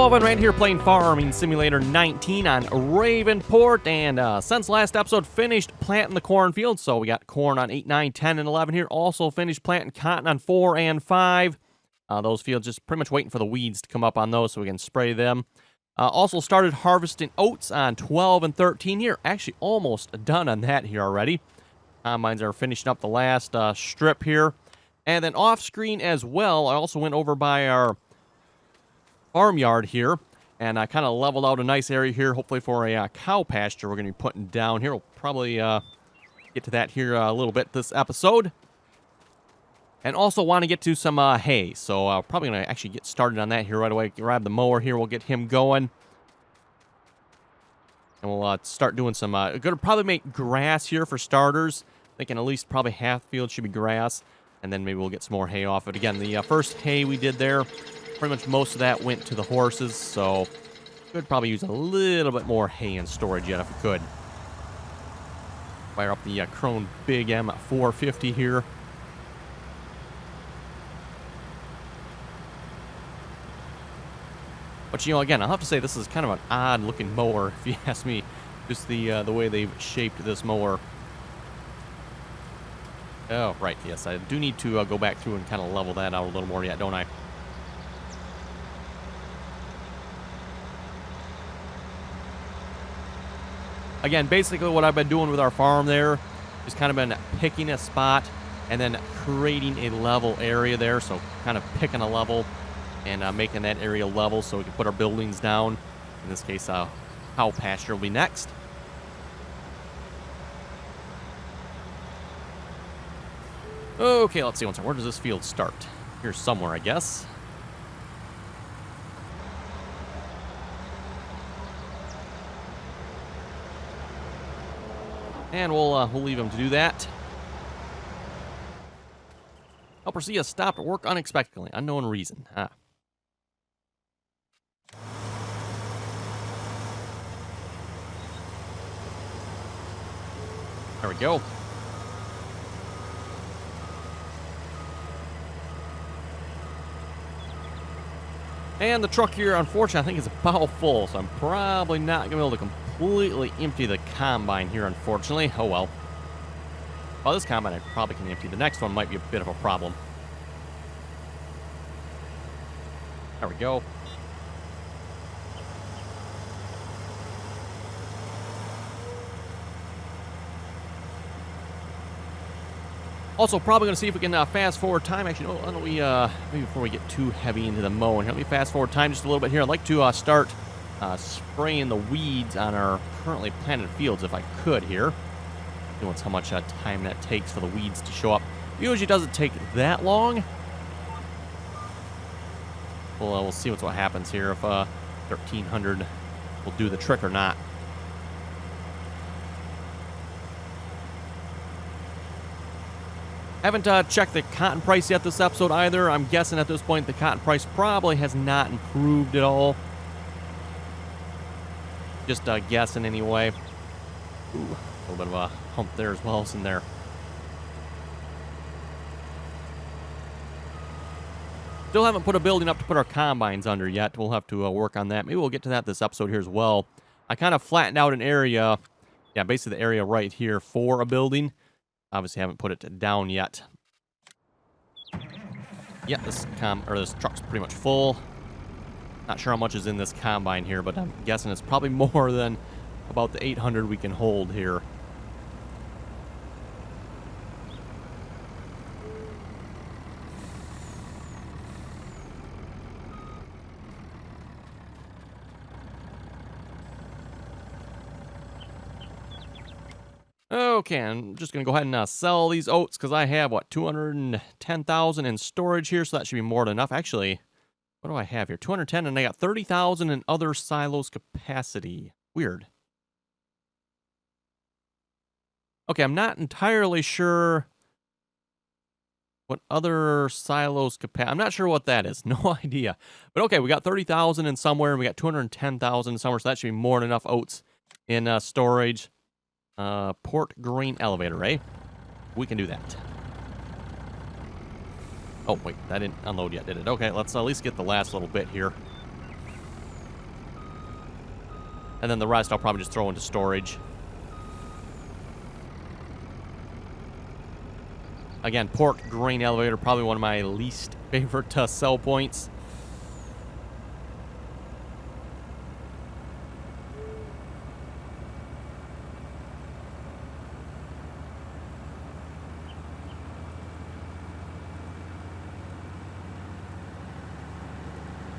Hello, everyone, right here playing Farming Simulator 19 on Ravenport, and since last episode, finished planting the cornfield, so we got corn on 8, 9, 10, and 11 here. Also finished planting cotton on 4 and 5. Those fields just pretty much waiting for the weeds to come up on those so we can spray them. Also started harvesting oats on 12 and 13 here. Actually, almost done on that here already. Combines are finishing up the last strip here. And then off screen as well, I also went over by our farmyard here, and I kind of leveled out a nice area here, hopefully for a cow pasture we're going to be putting down here. We'll probably get to that here a little bit this episode. And also want to get to some hay, so probably going to actually get started on that here right away. Grab the mower here, we'll get him going. And we'll start doing some, going to probably make grass here for starters. Thinking at least probably half the field should be grass, and then maybe we'll get some more hay off it. Again, the first hay we did there, pretty much most of that went to the horses, so could probably use a little bit more hay in storage yet if we could. Fire up the Krone Big M at 450 here. But, you know, again, I'll have to say this is kind of an odd-looking mower, if you ask me. Just the way they've shaped this mower. Oh, right, yes, I do need to go back through and kind of level that out a little more yet, don't I? Again, basically what I've been doing with our farm there is kind of been picking a spot and then creating a level area there. So kind of picking a level and making that area level so we can put our buildings down. In this case, cow pasture will be next. Okay, let's see. Where does this field start? Here somewhere, I guess. And we'll leave him to do that. Helper C has stopped at work unexpectedly. Unknown reason. There we go. And the truck here, unfortunately, I think is about full, so I'm probably not going to be able to completely empty the combine here, unfortunately. Oh, well. Well, this combine I probably can empty. The next one might be a bit of a problem. There we go. Also, probably going to see if we can fast forward time. Actually, no, why don't we, maybe before we get too heavy into the mowing, let me fast forward time just a little bit here. I'd like to start spraying the weeds on our currently planted fields if I could here. Doing how much time that takes for the weeds to show up. Usually doesn't take that long. We'll see what happens here if 1300 will do the trick or not. Haven't checked the cotton price yet this episode either. I'm guessing at this point the cotton price probably has not improved at all. Just guessing anyway. Ooh, a little bit of a hump there as well as in there. Still haven't put a building up to put our combines under yet. We'll have to work on that. Maybe we'll get to that this episode here as well. I kind of flattened out an area. Yeah, basically the area right here for a building. Obviously haven't put it down yet. Yeah, this truck's pretty much full. Not sure how much is in this combine here, but I'm guessing it's probably more than about the 800 we can hold here. Okay, I'm just going to go ahead and sell these oats because I have, 210,000 in storage here, so that should be more than enough. Actually, what do I have here? 210, and I got 30,000 in other silos capacity. Weird. Okay, I'm not entirely sure what other silos capacity. I'm not sure what that is. No idea. But okay, we got 30,000 in somewhere, and we got 210,000 somewhere, so that should be more than enough oats in storage. Port grain elevator, eh? We can do that. Oh, wait, that didn't unload yet, did it? Okay, let's at least get the last little bit here. And then the rest I'll probably just throw into storage. Again, port grain elevator, probably one of my least favorite sell points.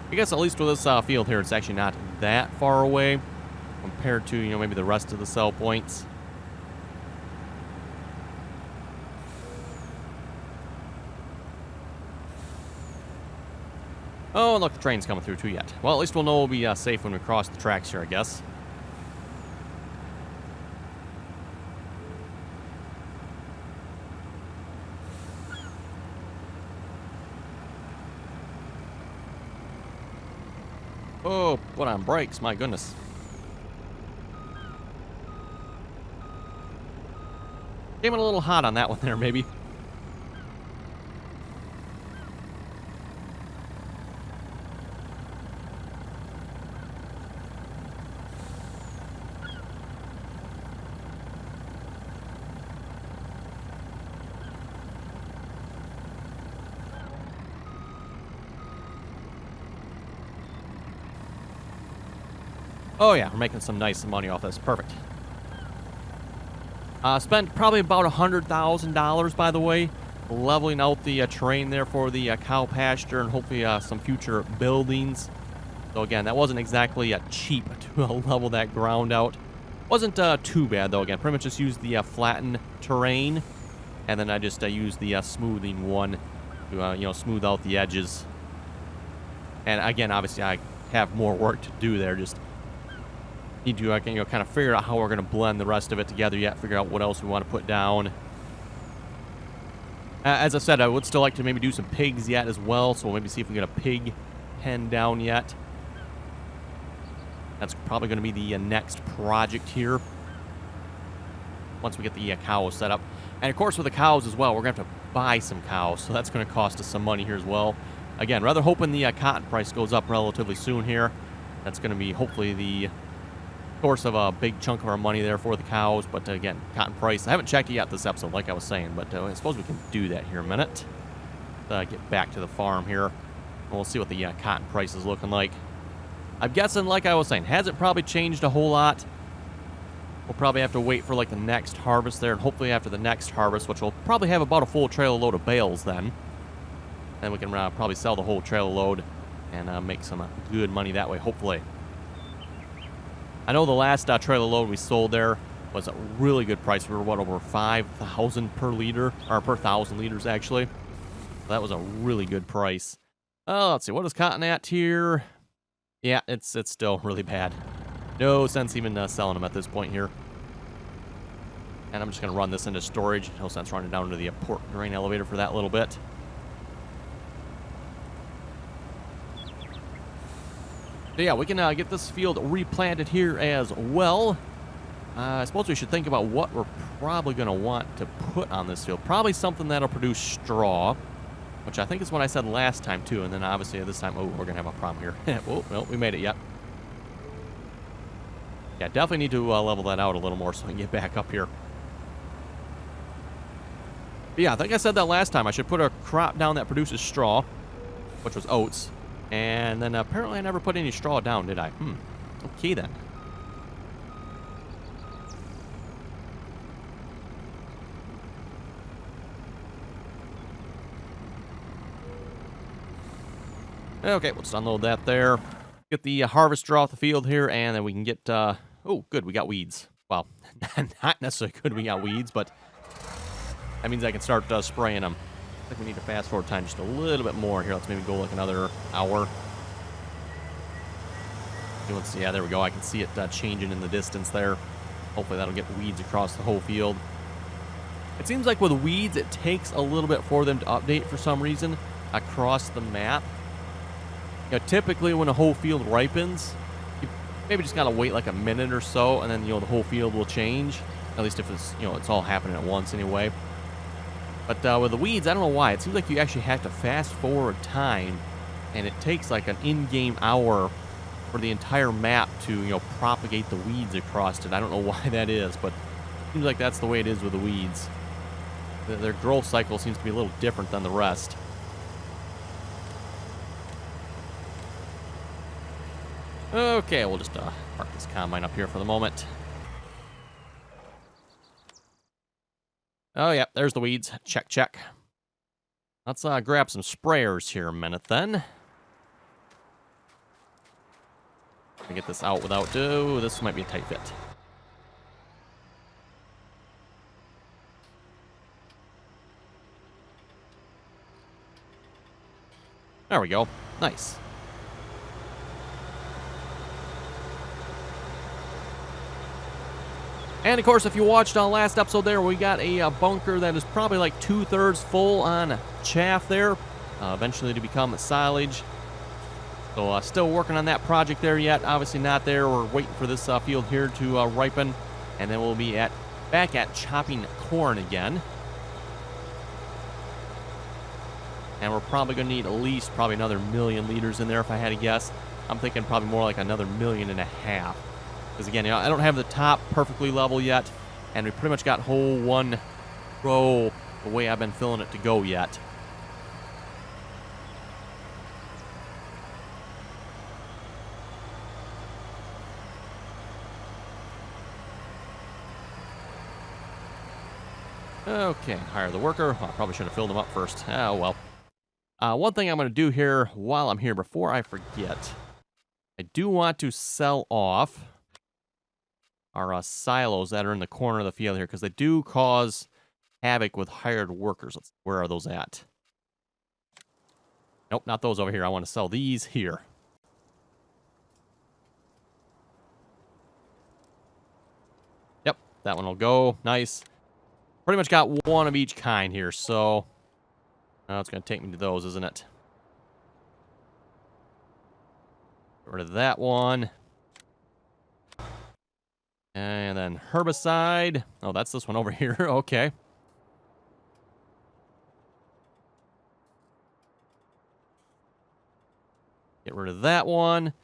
I guess at least with this field here, it's actually not that far away compared to, you know, maybe the rest of the sell points. Oh, and look, the train's coming through too yet. Well, at least we'll know we'll be safe when we cross the tracks here, I guess. Oh, put on brakes, my goodness. Came in a little hot on that one there, maybe. Oh yeah, we're making some nice money off this. Perfect. Spent probably about $100,000, by the way, leveling out the terrain there for the cow pasture and hopefully some future buildings. So again, that wasn't exactly cheap to level that ground out. Wasn't too bad though. Again, pretty much just used the flattened terrain, and then I just used the smoothing one to you know, smooth out the edges. And again, obviously I have more work to do there. Just need to you know, kind of figure out how we're going to blend the rest of it together yet, figure out what else we want to put down. As I said, I would still like to maybe do some pigs yet as well, so we'll maybe see if we can get a pig pen down yet. That's probably going to be the next project here, once we get the cows set up. And of course with the cows as well, we're going to have to buy some cows, so that's going to cost us some money here as well. Again, rather hoping the cotton price goes up relatively soon here. That's going to be hopefully the source of a big chunk of our money there for the cows. But again, cotton price, I haven't checked it yet this episode, like I was saying, but I suppose we can do that here in a minute. Get back to the farm here, and we'll see what the cotton price is looking like. I'm guessing, like I was saying, hasn't probably changed a whole lot. We'll probably have to wait for like the next harvest there, and hopefully after the next harvest, which will probably have about a full trailer load of bales then. Then we can probably sell the whole trailer load and make some good money that way, hopefully. I know the last trailer load we sold there was a really good price. We were, what, over 5,000 per liter, or per 1,000 liters, actually. So that was a really good price. Let's see, what is cotton at here? Yeah, it's still really bad. No sense even selling them at this point here. And I'm just going to run this into storage. No sense running down to the port grain elevator for that little bit. So yeah, we can get this field replanted here as well. I suppose we should think about what we're probably going to want to put on this field. Probably something that'll produce straw, which I think is what I said last time too. And then obviously this time, oh, we're going to have a problem here. Oh, no, we made it yet. Yeah, definitely need to level that out a little more so I can get back up here. But yeah, I think I said that last time. I should put a crop down that produces straw, which was oats. And then apparently I never put any straw down, did I? Okay then. Okay, let's unload that there. Get the harvester off the field here, and then we can get... oh, good, we got weeds. Well, not necessarily good we got weeds, but that means I can start spraying them. I think we need to fast forward time just a little bit more here. Let's maybe go like another hour. Let's see. Yeah, there we go. I can see it changing in the distance there. Hopefully that'll get weeds across the whole field. It seems like with weeds, it takes a little bit for them to update for some reason across the map. You know, typically when a whole field ripens, you maybe just gotta wait like a minute or so, and then, you know, the whole field will change. At least if it's, you know, it's all happening at once anyway. But with the weeds, I don't know why. It seems like you actually have to fast forward time, and it takes like an in-game hour for the entire map to, propagate the weeds across it. I don't know why that is, but it seems like that's the way it is with the weeds. Their growth cycle seems to be a little different than the rest. Okay, we'll just park this combine up here for the moment. Oh, yeah, there's the weeds. Check, check. Let's grab some sprayers here a minute, then. Let me get this out without... Oh, this might be a tight fit. There we go. Nice. And, of course, if you watched our last episode there, we got a bunker that is probably like 2/3 full on chaff there, eventually to become silage. So, still working on that project there yet. Obviously not there. We're waiting for this field here to ripen, and then we'll be back at chopping corn again. And we're probably going to need at least probably another 1 million liters in there if I had to guess. I'm thinking probably more like another 1.5 million. Because again, I don't have the top perfectly level yet, and we pretty much got whole one row the way I've been filling it to go yet. Okay, hire the worker. Well, I probably should have filled him up first. Oh, well. One thing I'm going to do here while I'm here, before I forget, I do want to sell off our silos that are in the corner of the field here, because they do cause havoc with hired workers. Where are those at? Nope, not those over here. I want to sell these here. Yep, that one will go. Nice. Pretty much got one of each kind here, so now it's going to take me to those, isn't it? Get rid of that one. And then herbicide. Oh, that's this one over here. Okay. Get rid of that one.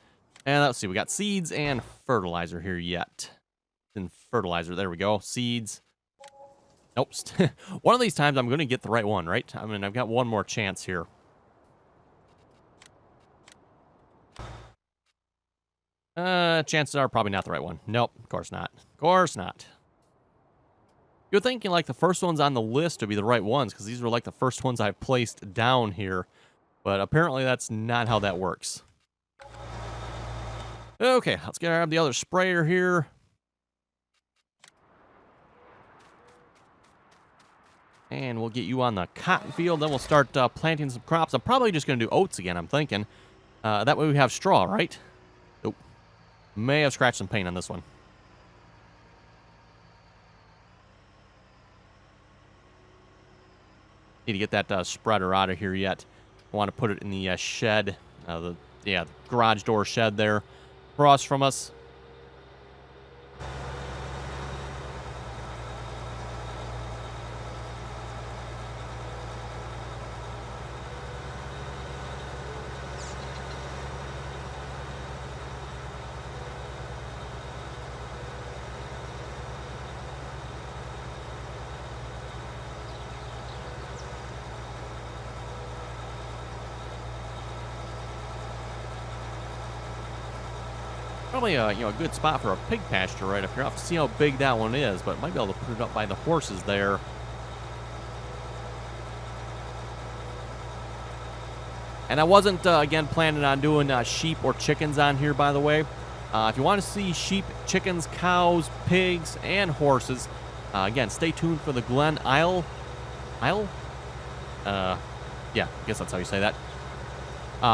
And let's see, we got seeds and fertilizer here yet. And fertilizer, there we go. Seeds. Nope. One of these times I'm going to get the right one, right? I mean, I've got one more chance here. Chances are probably not the right one. Nope, of course not. Of course not. You're thinking like the first ones on the list would be the right ones, because these were like the first ones I placed down here. But apparently that's not how that works. Okay, let's grab the other sprayer here. And we'll get you on the cotton field. Then we'll start planting some crops. I'm probably just going to do oats again, I'm thinking. That way we have straw, right? Nope. May have scratched some paint on this one. Need to get that spreader out of here yet. I want to put it in the shed. The garage door shed there across from us. Probably a good spot for a pig pasture right up here. I'll have to see how big that one is, but might be able to put it up by the horses there. And I wasn't, again, planning on doing sheep or chickens on here, by the way. If you want to see sheep, chickens, cows, pigs, and horses, again, stay tuned for the Glen Isle? Yeah, I guess that's how you say that.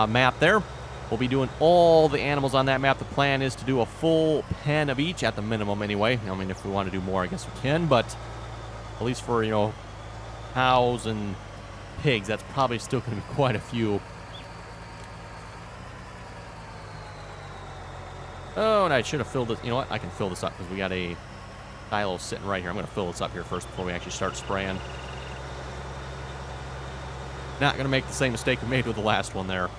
Map there. We'll be doing all the animals on that map. The plan is to do a full pen of each, at the minimum anyway. I mean, if we want to do more, I guess we can, but at least for, cows and pigs, that's probably still going to be quite a few. Oh, and I should have filled this. You know what? I can fill this up because we got a silo sitting right here. I'm going to fill this up here first before we actually start spraying. Not going to make the same mistake we made with the last one there.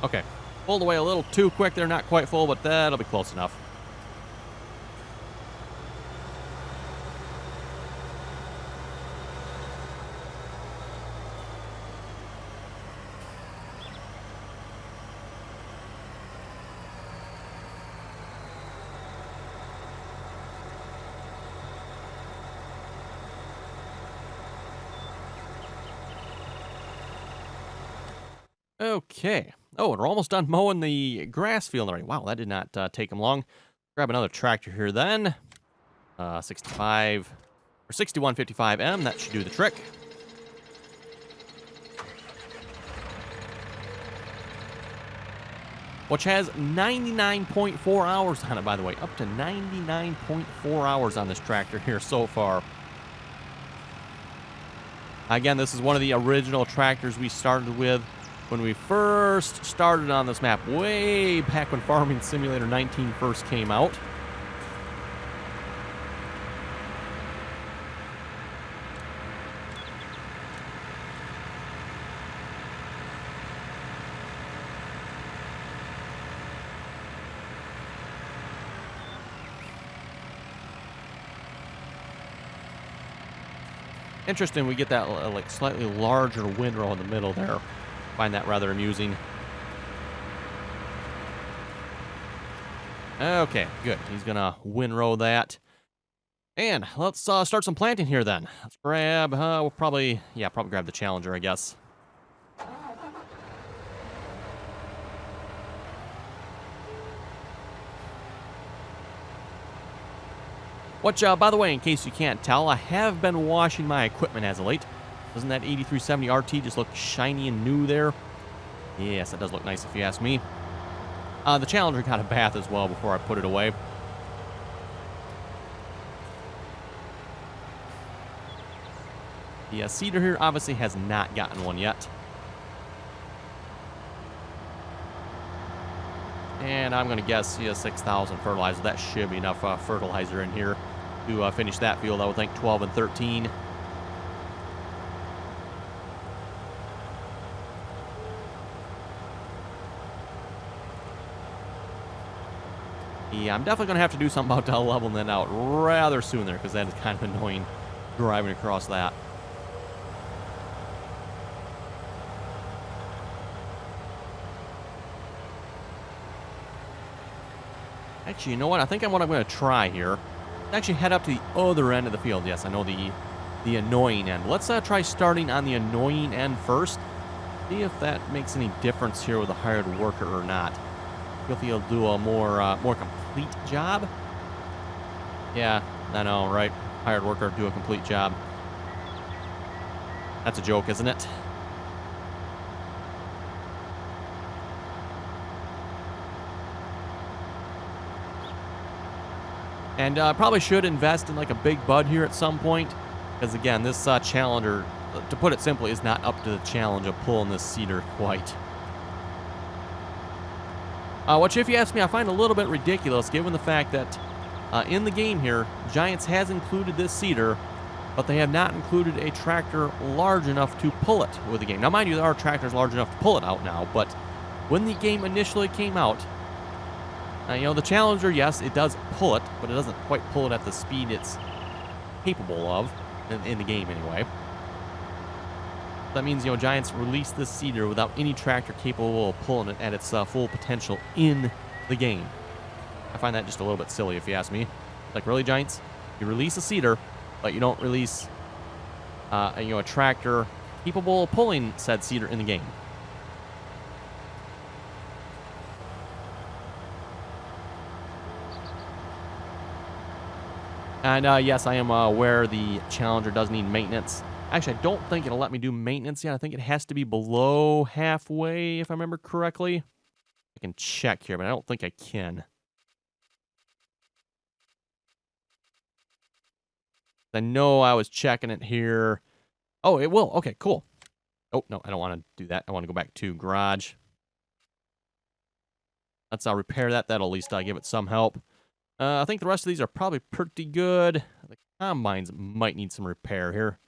Okay. Pulled away a little too quick. They're not quite full, but that'll be close enough. Okay. Oh, and we're almost done mowing the grass field already. Wow, that did not take them long. Grab another tractor here then. 65 or 6155M. That should do the trick. Which has 99.4 hours on it, by the way. Up to 99.4 hours on this tractor here so far. Again, this is one of the original tractors we started with when we first started on this map, way back when Farming Simulator 19 first came out. Interesting, we get that like slightly larger windrow in the middle there. Find that rather amusing. Okay, good. He's gonna windrow that. And let's start some planting here then. Let's grab, we'll probably grab the Challenger, I guess. Which, by the way, in case you can't tell, I have been washing my equipment as of late. Doesn't that 8370 RT just look shiny and new there? Yes, that does look nice if you ask me. The Challenger got a bath as well before I put it away. The Cedar here obviously has not gotten one yet. And I'm going to guess 6,000 fertilizer. That should be enough fertilizer in here to finish that field. I would think 12 and 13. Yeah, I'm definitely going to have to do something about leveling that out rather soon there, because that is kind of annoying driving across that. Actually, you know what? I think what I'm going to try here is actually head up to the other end of the field. Yes, I know the annoying end. Let's try starting on the annoying end first. See if that makes any difference here with a hired worker or not. If he'll do a more complete job. Yeah, I know, right? Hired worker do a complete job. That's a joke, isn't it? And probably should invest in like a big bud here at some point, because again, this Challenger, to put it simply, is not up to the challenge of pulling this cedar quite. Which, if you ask me, I find a little bit ridiculous, given the fact that in the game here, Giants has included this cedar, but they have not included a tractor large enough to pull it with the game. Now, mind you, there are tractors large enough to pull it out now, but when the game initially came out, the Challenger, yes, it does pull it, but it doesn't quite pull it at the speed it's capable of, in the game anyway. That means, Giants released this cedar without any tractor capable of pulling it at its full potential in the game. I find that just a little bit silly, if you ask me. Like, really, Giants? You release a cedar, but you don't release, a tractor capable of pulling said cedar in the game. And yes, I am aware the Challenger does need maintenance. Actually, I don't think it'll let me do maintenance yet. I think it has to be below halfway, if I remember correctly. I can check here, but I don't think I can. I know I was checking it here. Oh, it will. Okay, cool. Oh, no, I don't want to do that. I want to go back to garage. Let's repair that. That'll at least give it some help. I think the rest of these are probably pretty good. The combines might need some repair here.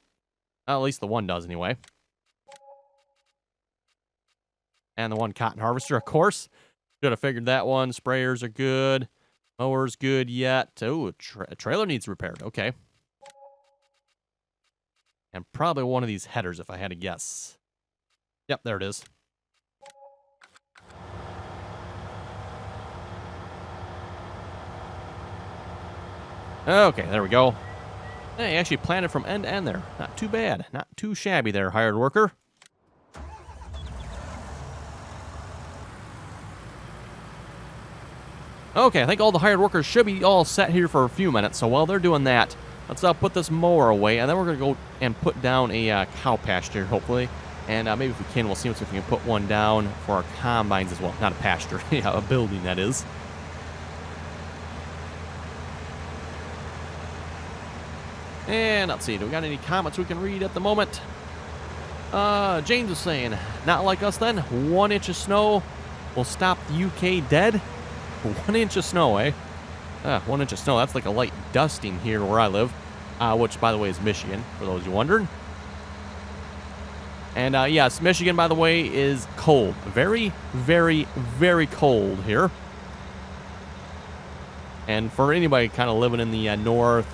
At least the one does, anyway. And the one cotton harvester, of course. Should have figured that one. Sprayers are good. Mower's good yet. Oh, a trailer needs repaired. Okay. And probably one of these headers, if I had to guess. Yep, there it is. Okay, there we go. Hey, actually planted from end to end there. Not too bad. Not too shabby there, hired worker. Okay, I think all the hired workers should be all set here for a few minutes. So while they're doing that, let's put this mower away, and then we're going to go and put down a cow pasture, hopefully. And maybe if we can, we'll see if we can put one down for our combines as well. Not a pasture, yeah, a building, that is. And let's see, do we got any comments we can read at the moment? James is saying, not like us then. 1 inch of snow will stop the UK dead. 1 inch of snow, eh? 1 inch of snow. That's like a light dusting here where I live, which, by the way, is Michigan, for those you wondering. And, yes, Michigan, by the way, is cold. Very, very, very cold here. And for anybody kind of living in the north,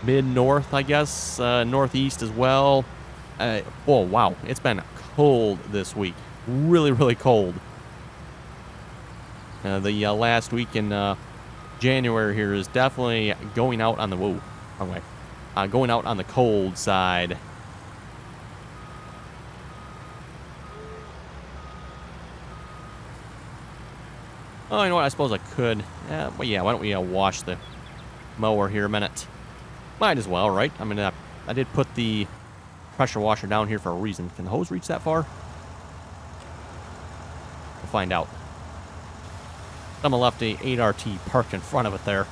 mid-north, I guess, northeast as well. Oh, wow. It's been cold this week. Really, really cold. The last week in January here is definitely going out on the... Whoa, wrong way. Going out on the cold side. Oh, you know what? I suppose I could. Well, yeah, why don't we wash the mower here a minute? Might as well, right? I mean, I did put the pressure washer down here for a reason. Can the hose reach that far? We'll find out. Someone left a 8RT parked in front of it there.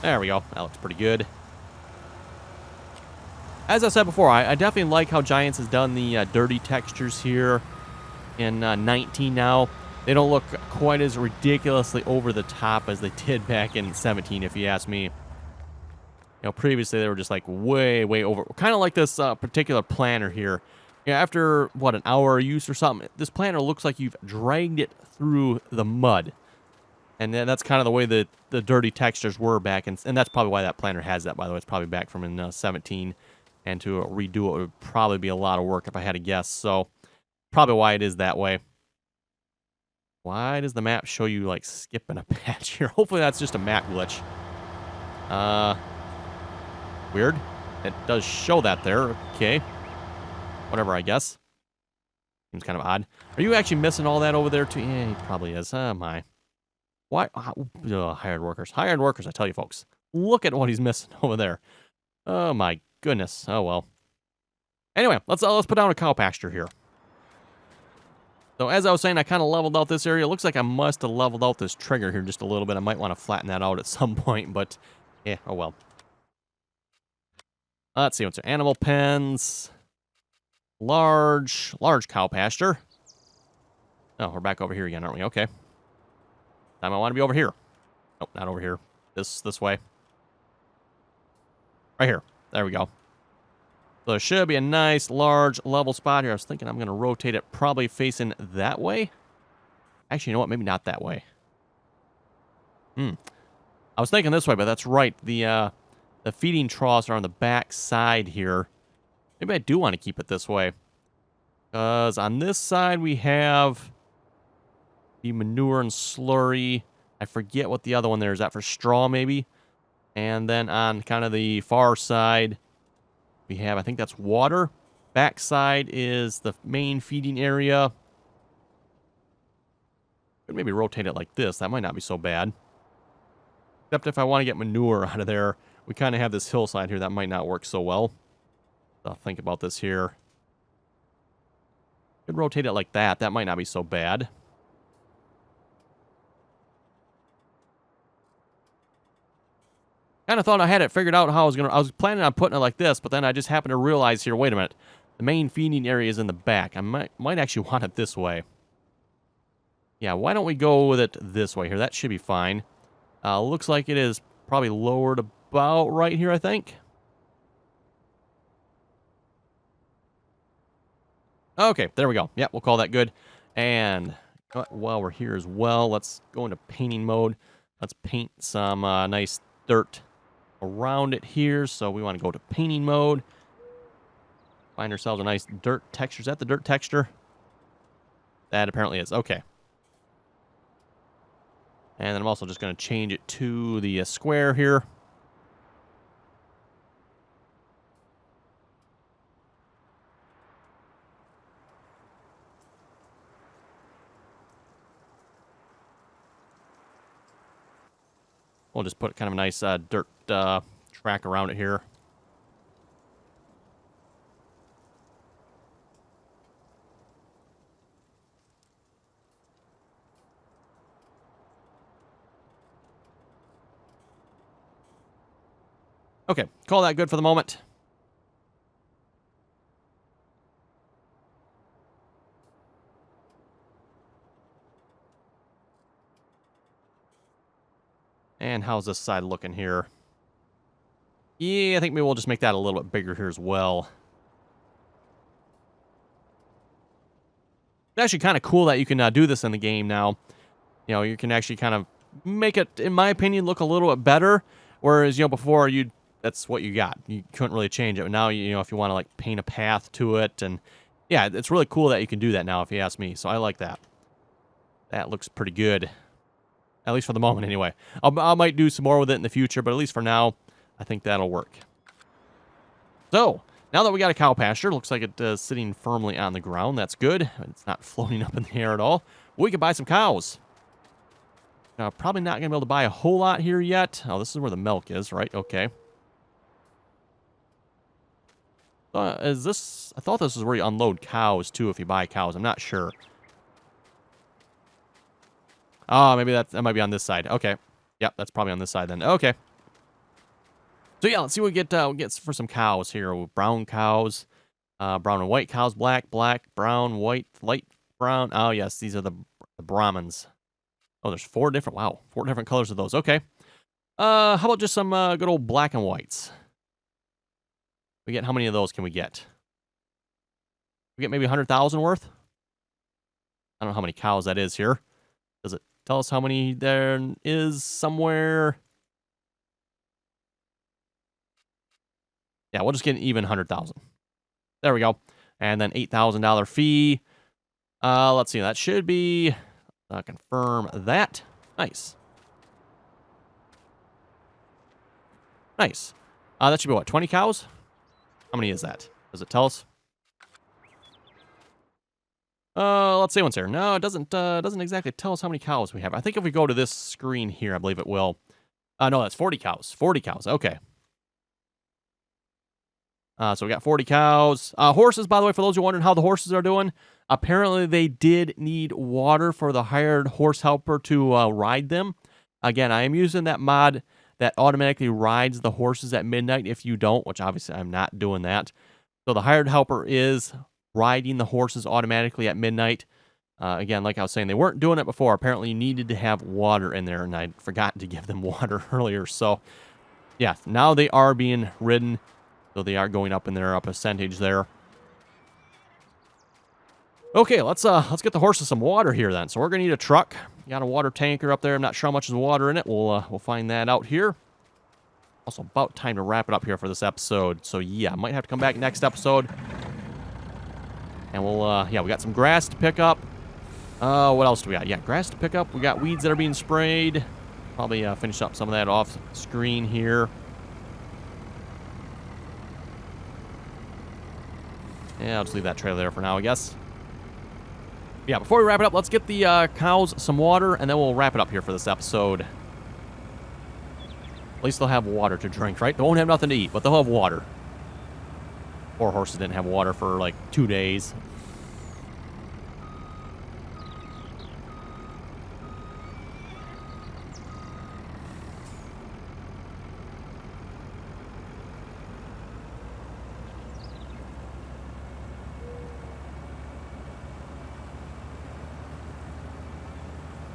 There we go. That looks pretty good. As I said before, I definitely like how Giants has done the dirty textures here in 19 now. They don't look quite as ridiculously over the top as they did back in 17, if you ask me. You know, previously they were just like way, way over. Kind of like this particular planter here. Yeah, after, what, an hour of use or something, this planter looks like you've dragged it through the mud. And then that's kind of the way the dirty textures were back. And that's probably why that planter has that, by the way. It's probably back from in 17. And to redo it would probably be a lot of work if I had to guess. So, probably why it is that way. Why does the map show you, like, skipping a patch here? Hopefully that's just a map glitch. Weird. It does show that there. Okay. Whatever, I guess. Seems kind of odd. Are you actually missing all that over there, too? Yeah, he probably is. Oh, my. Why? Hired workers. Hired workers, I tell you, folks. Look at what he's missing over there. Oh, my goodness. Oh, well. Anyway, let's put down a cow pasture here. So, as I was saying, I kind of leveled out this area. It looks like I must have leveled out this trigger here just a little bit. I might want to flatten that out at some point, but, yeah, oh well. Let's see what's there. Animal pens. Large cow pasture. Oh, we're back over here again, aren't we? Okay. Time I want to be over here. Nope, not over here. This way. Right here. There we go. So there should be a nice, large, level spot here. I was thinking I'm going to rotate it probably facing that way. Actually, you know what? Maybe not that way. I was thinking this way, but that's right. The feeding troughs are on the back side here. Maybe I do want to keep it this way. Because on this side we have the manure and slurry. I forget what the other one there is. That for straw, maybe? And then on kind of the far side, we have, I think that's water. Back side is the main feeding area. Could maybe rotate it like this. That might not be so bad. Except if I want to get manure out of there, we kind of have this hillside here that might not work so well. So I'll think about this here. Could rotate it like that. That might not be so bad. Kind of thought I had it figured out how I was planning on putting it like this, but then I just happened to realize here, wait a minute. The main feeding area is in the back. I might actually want it this way. Yeah, why don't we go with it this way here? That should be fine. Looks like it is probably lowered about right here, I think. Okay, there we go. Yep, we'll call that good. And while we're here as well, let's go into painting mode. Let's paint some nice dirt around it here. So we want to go to painting mode. Find ourselves a nice dirt texture. Is that the dirt texture? That apparently is. Okay. And then I'm also just going to change it to the square here. We'll just put kind of a nice dirt track around it here. Okay, call that good for the moment. And how's this side looking here? Yeah, I think maybe we'll just make that a little bit bigger here as well. It's actually kind of cool that you can do this in the game now. You know, you can actually kind of make it, in my opinion, look a little bit better. Whereas, before that's what you got. You couldn't really change it. But now, if you want to like paint a path to it, and yeah, it's really cool that you can do that now, if you ask me. So I like that. That looks pretty good. At least for the moment, anyway. I might do some more with it in the future, but at least for now, I think that'll work. So, now that we got a cow pasture, looks like it is sitting firmly on the ground. That's good. It's not floating up in the air at all. We can buy some cows. Now, probably not going to be able to buy a whole lot here yet. Oh, this is where the milk is, right? Okay. Is this... I thought this is where you unload cows, too, if you buy cows. I'm not sure. Oh, maybe that might be on this side. Okay. Yep, that's probably on this side then. Okay. So, yeah, let's see what we get for some cows here. Brown cows. Brown and white cows. Black, brown, white, light brown. Oh, yes, these are the Brahmins. Oh, there's 4 different... Wow, 4 different colors of those. Okay. How about just some good old black and whites? We get... How many of those can we get? We get maybe 100,000 worth? I don't know how many cows that is here. Does it tell us how many there is somewhere? Yeah, we'll just get an even 100,000. There we go. And then $8,000 fee. Let's see. That should be... confirm that. Nice. Nice. That should be what, 20 cows? How many is that? Does it tell us? Let's see what's here. No, it doesn't exactly tell us how many cows we have. I think if we go to this screen here, I believe it will. No, that's 40 cows. 40 cows. Okay. So we got 40 cows. Horses, by the way, for those who are wondering how the horses are doing, apparently they did need water for the hired horse helper to ride them. Again, I am using that mod that automatically rides the horses at midnight if you don't, which obviously I'm not doing that. So the hired helper is riding the horses automatically at midnight. Again, like I was saying, they weren't doing it before. Apparently you needed to have water in there, and I'd forgotten to give them water earlier. So, yeah, now they are being ridden. So they are going up in their percentage there. Okay, let's get the horses some water here then. So we're gonna need a truck. Got a water tanker up there. I'm not sure how much is water in it. We'll find that out here. Also, about time to wrap it up here for this episode. So yeah, I might have to come back next episode. And we'll yeah, we got some grass to pick up. What else do we got? Yeah, grass to pick up. We got weeds that are being sprayed. Probably finish up some of that off screen here. Yeah, I'll just leave that trailer there for now, I guess. Yeah, before we wrap it up, let's get the cows some water, and then we'll wrap it up here for this episode. At least they'll have water to drink, right? They won't have nothing to eat, but they'll have water. Poor horses didn't have water for, like, 2 days.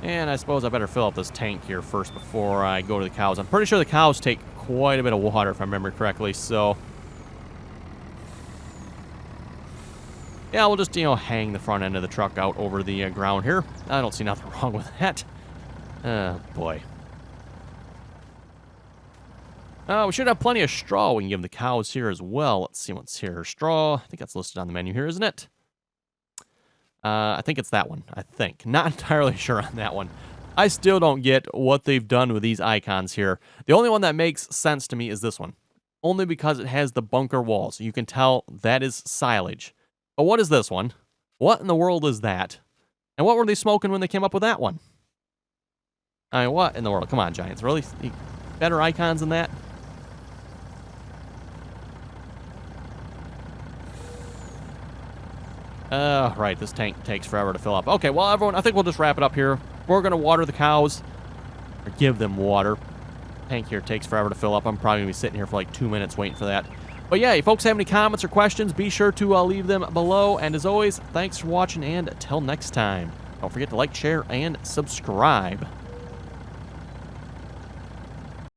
And I suppose I better fill up this tank here first before I go to the cows. I'm pretty sure the cows take quite a bit of water, if I remember correctly, so... yeah, we'll just, hang the front end of the truck out over the ground here. I don't see nothing wrong with that. Oh, boy. We should have plenty of straw we can give the cows here as well. Let's see what's here. Straw, I think that's listed on the menu here, isn't it? I think it's that one, I think. Not entirely sure on that one. I still don't get what they've done with these icons here. The only one that makes sense to me is this one. Only because it has the bunker walls. You can tell that is silage. But what is this one? What in the world is that? And what were they smoking when they came up with that one? I mean, what in the world? Come on, Giants. Really? Better icons than that? Right, this tank takes forever to fill up. Okay, well, everyone, I think we'll just wrap it up here. We're going to water the cows, or give them water. Tank here takes forever to fill up. I'm probably going to be sitting here for like 2 minutes waiting for that. But yeah, if folks have any comments or questions, be sure to leave them below. And as always, thanks for watching, and until next time, don't forget to like, share, and subscribe.